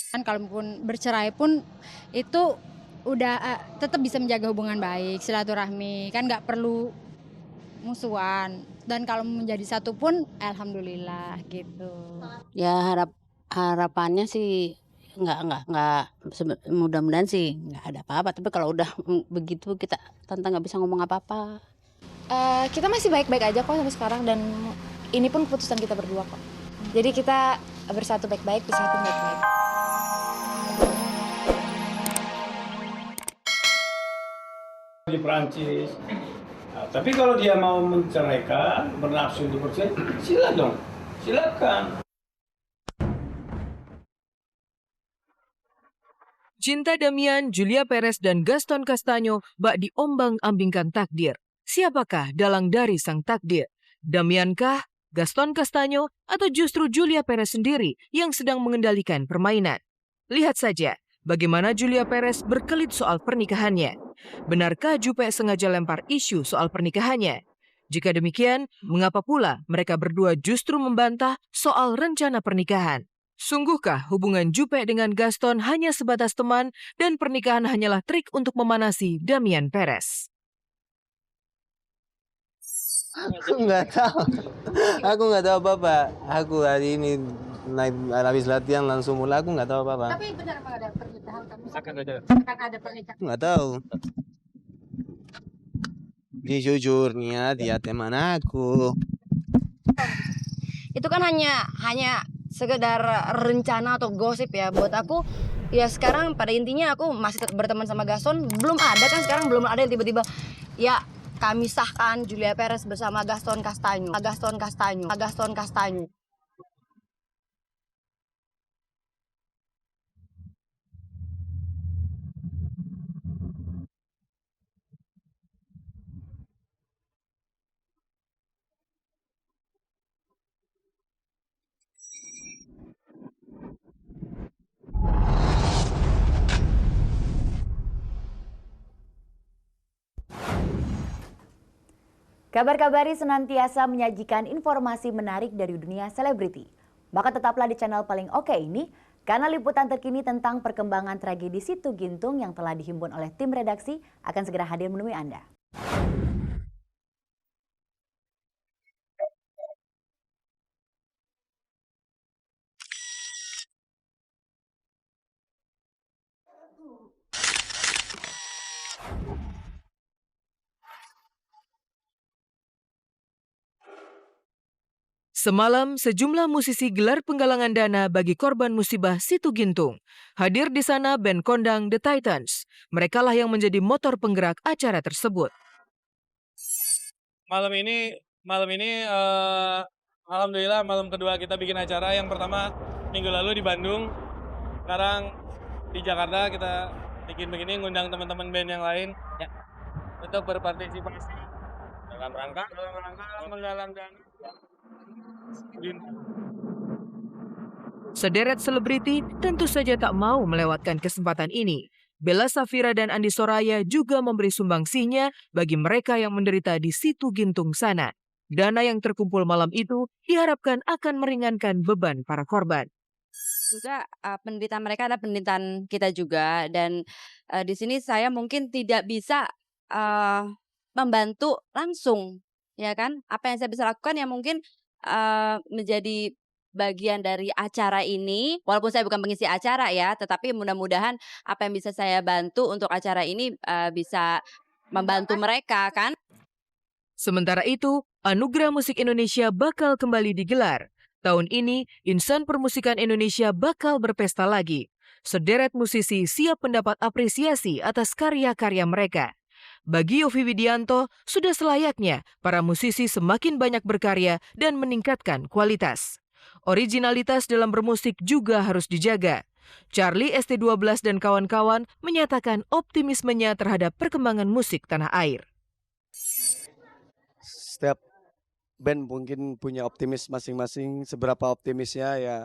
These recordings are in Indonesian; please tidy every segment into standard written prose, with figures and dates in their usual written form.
Kan kalaupun bercerai pun itu udah tetap bisa menjaga hubungan baik, silaturahmi, kan nggak perlu musuhan. Dan kalau menjadi satu pun alhamdulillah gitu. Ya harapannya sih nggak mudah-mudahan sih nggak ada apa-apa, tapi kalau udah, begitu kita tante nggak bisa ngomong apa-apa. Kita masih baik-baik aja kok sampai sekarang dan ini pun keputusan kita berdua kok. Jadi kita bersatu baik-baik, pisah pun baik-baik. Di Prancis. Nah, tapi kalau dia mau menceraikan, bernafsu untuk bercerai, sila dong, silakan. Cinta Damian, Julia Perez, dan Gaston Castagno bak diombang-ambingkan takdir. Siapakah dalang dari sang takdir? Damiankah, Gaston Castagno, atau justru Julia Perez sendiri yang sedang mengendalikan permainan? Lihat saja bagaimana Julia Perez berkelit soal pernikahannya. Benarkah Jupe sengaja lempar isu soal pernikahannya? Jika demikian, mengapa pula mereka berdua justru membantah soal rencana pernikahan? Sungguhkah hubungan Jupe dengan Gaston hanya sebatas teman dan pernikahan hanyalah trik untuk memanasi Damian Perez? Aku nggak tahu. Aku nggak tahu apa-apa. Aku hari ini naik habis latihan langsung mulai. Aku nggak tahu apa-apa. Tapi benar apa ada pernikahan kamu? Akan ada pernikahan. Nggak tahu. Jujurnya dia teman aku. Itu kan hanya sekedar rencana atau gosip ya buat aku. Ya sekarang pada intinya aku masih tetap berteman sama Gaston. Belum ada kan sekarang, belum ada yang tiba-tiba ya kami sahkan Julia Perez bersama Gaston Castagno. Kabar Kabari senantiasa menyajikan informasi menarik dari dunia selebriti. Maka tetaplah di channel paling oke ini, karena liputan terkini tentang perkembangan tragedi Situ Gintung yang telah dihimpun oleh tim redaksi akan segera hadir menemui Anda. Semalam, sejumlah musisi gelar penggalangan dana bagi korban musibah Situ Gintung. Hadir di sana band kondang The Titans. Merekalah yang menjadi motor penggerak acara tersebut. Malam ini alhamdulillah malam kedua kita bikin acara. Yang pertama minggu lalu di Bandung. Sekarang di Jakarta kita bikin begini, ngundang teman-teman band yang lain ya, untuk berpartisipasi dalam rangka menggalang dana. Sederet selebriti tentu saja tak mau melewatkan kesempatan ini. Bella Safira dan Andi Soraya juga memberi sumbangsihnya bagi mereka yang menderita di Situ Gintung sana. Dana yang terkumpul malam itu diharapkan akan meringankan beban para korban. Juga penderitaan mereka adalah penderitaan kita juga dan di sini saya mungkin tidak bisa membantu langsung ya kan. Apa yang saya bisa lakukan ya mungkin menjadi bagian dari acara ini, walaupun saya bukan pengisi acara ya, tetapi mudah-mudahan apa yang bisa saya bantu untuk acara ini bisa membantu mereka kan. Sementara itu, Anugerah Musik Indonesia bakal kembali digelar. Tahun ini, insan permusikan Indonesia bakal berpesta lagi. Sederet musisi siap mendapat apresiasi atas karya-karya mereka. Bagi Yovie Widianto, sudah selayaknya para musisi semakin banyak berkarya dan meningkatkan kualitas. Originalitas dalam bermusik juga harus dijaga. Charlie ST12 dan kawan-kawan menyatakan optimismenya terhadap perkembangan musik tanah air. Setiap band mungkin punya optimis masing-masing. Seberapa optimisnya ya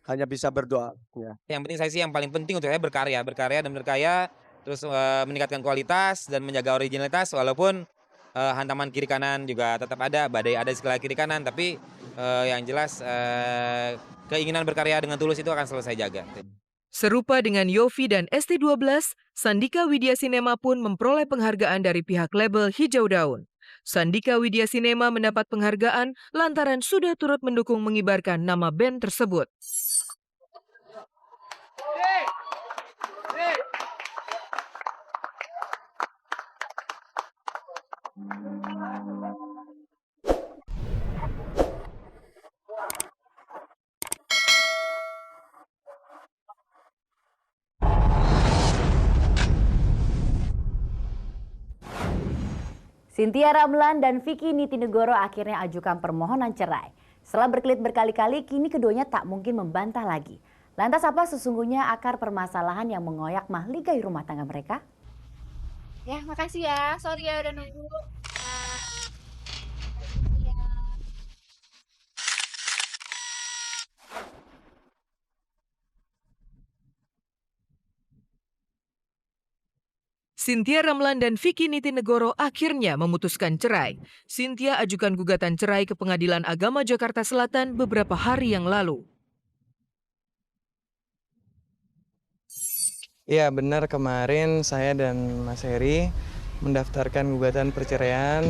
hanya bisa berdoa. Ya. Yang penting saya sih yang paling penting untuk saya berkarya dan berkarya, terus meningkatkan kualitas dan menjaga originalitas walaupun hantaman kiri kanan juga tetap ada, badai ada di sebelah kiri kanan, tapi yang jelas keinginan berkarya dengan tulus itu akan selalu saya jaga. Serupa dengan Yofi dan ST12, Sandika Widya Cinema pun memperoleh penghargaan dari pihak label Hijau Daun. Sandika Widya Cinema mendapat penghargaan lantaran sudah turut mendukung mengibarkan nama band tersebut. Cynthia Ramlan dan Vicky Nitinegoro akhirnya ajukan permohonan cerai. Setelah berkelit berkali-kali, kini keduanya tak mungkin membantah lagi. Lantas apa sesungguhnya akar permasalahan yang mengoyak mahligai rumah tangga mereka? Ya, makasih ya. Sorry ya udah nunggu. Cynthia Ramlan dan Vicky Nitinegoro akhirnya memutuskan cerai. Cynthia ajukan gugatan cerai ke Pengadilan Agama Jakarta Selatan beberapa hari yang lalu. Ya benar, kemarin saya dan Mas Heri mendaftarkan gugatan perceraian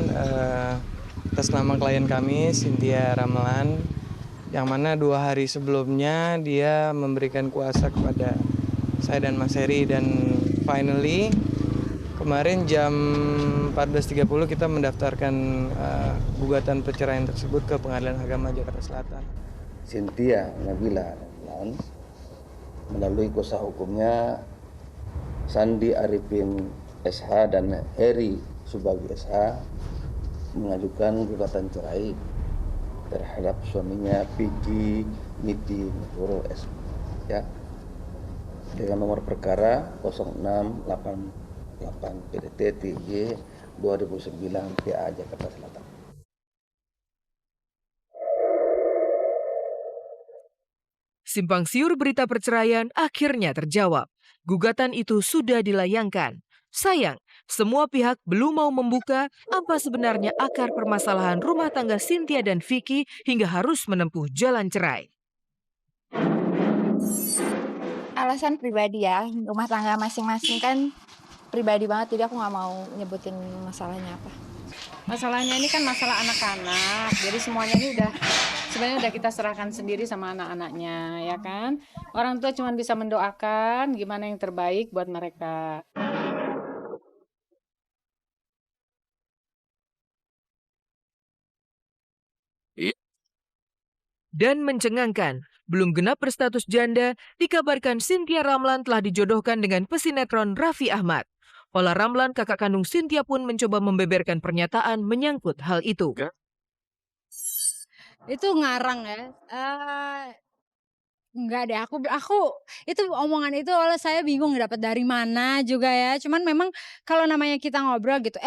atas nama klien kami, Cynthia Ramlan, yang mana 2 hari sebelumnya dia memberikan kuasa kepada saya dan Mas Heri, dan finally kemarin jam 14.30 kita mendaftarkan gugatan perceraian tersebut ke Pengadilan Agama Jakarta Selatan. Cynthia Nabila Ramlan melalui kuasa hukumnya Sandi Arifin SH dan Heri Subagi SH mengajukan gugatan cerai terhadap suaminya Vicky Nitinegoro SH, ya, dengan nomor perkara 0688 PDT TJ 2009 PA Jakarta Selatan. Simpang siur berita perceraian akhirnya terjawab. Gugatan itu sudah dilayangkan. Sayang, semua pihak belum mau membuka apa sebenarnya akar permasalahan rumah tangga Cynthia dan Vicky hingga harus menempuh jalan cerai. Alasan pribadi ya, rumah tangga masing-masing kan pribadi banget, jadi aku nggak mau nyebutin masalahnya apa. Masalahnya ini kan masalah anak-anak, jadi semuanya ini sebenarnya udah kita serahkan sendiri sama anak-anaknya, ya kan? Orang tua cuma bisa mendoakan gimana yang terbaik buat mereka. Dan mencengangkan, belum genap berstatus janda, dikabarkan Cynthia Ramlan telah dijodohkan dengan pesinetron Raffi Ahmad. Ola Ramlan, kakak kandung Cynthia, pun mencoba membeberkan pernyataan menyangkut hal itu. Itu ngarang ya. Enggak deh, aku itu omongan itu oleh saya bingung dapat dari mana juga ya. Cuman memang kalau namanya kita ngobrol gitu,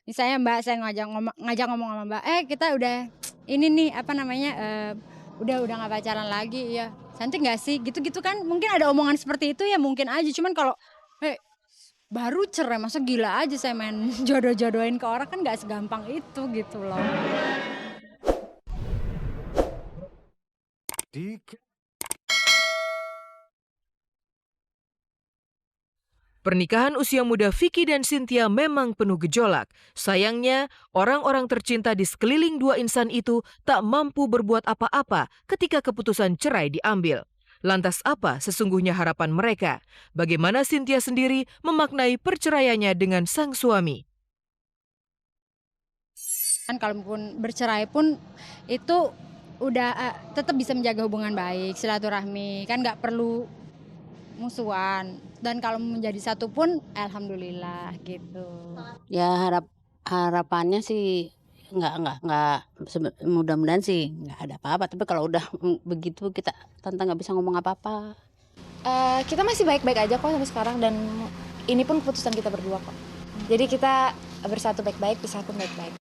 misalnya Mbak saya ngajak ngomong sama Mbak, kita udah ini nih apa namanya udah nggak pacaran lagi ya. Cantik nggak sih? Gitu-gitu kan mungkin ada omongan seperti itu ya, mungkin aja. Cuman kalau baru cerai masa gila aja saya main jodoh-jodohin ke orang, kan nggak segampang itu gitu loh. Pernikahan usia muda Vicky dan Cynthia memang penuh gejolak. Sayangnya, orang-orang tercinta di sekeliling dua insan itu tak mampu berbuat apa-apa ketika keputusan cerai diambil. Lantas apa sesungguhnya harapan mereka? Bagaimana Cynthia sendiri memaknai perceraiannya dengan sang suami? Kan kalaupun bercerai pun itu udah tetap bisa menjaga hubungan baik, silaturahmi, kan nggak perlu musuhan. Dan kalau menjadi satu pun alhamdulillah gitu. Ya harapannya sih nggak mudah-mudahan sih nggak ada apa-apa, tapi kalau udah begitu kita tante nggak bisa ngomong apa-apa. Kita masih baik-baik aja kok sampai sekarang, dan ini pun keputusan kita berdua kok. Jadi kita bersatu baik-baik, pisah pun baik-baik.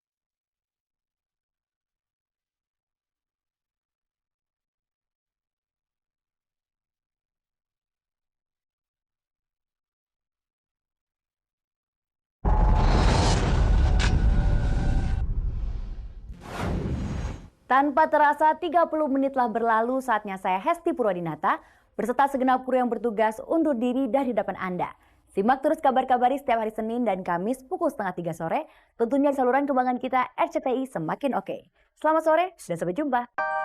Tanpa terasa 30 menit telah berlalu, saatnya saya Hesti Purwadinata berserta segenap kru yang bertugas undur diri dari hadapan Anda. Simak terus kabar-kabari setiap hari Senin dan Kamis pukul 2:30 sore, tentunya di saluran kembangan kita RCTI Semakin Oke. Selamat sore dan sampai jumpa.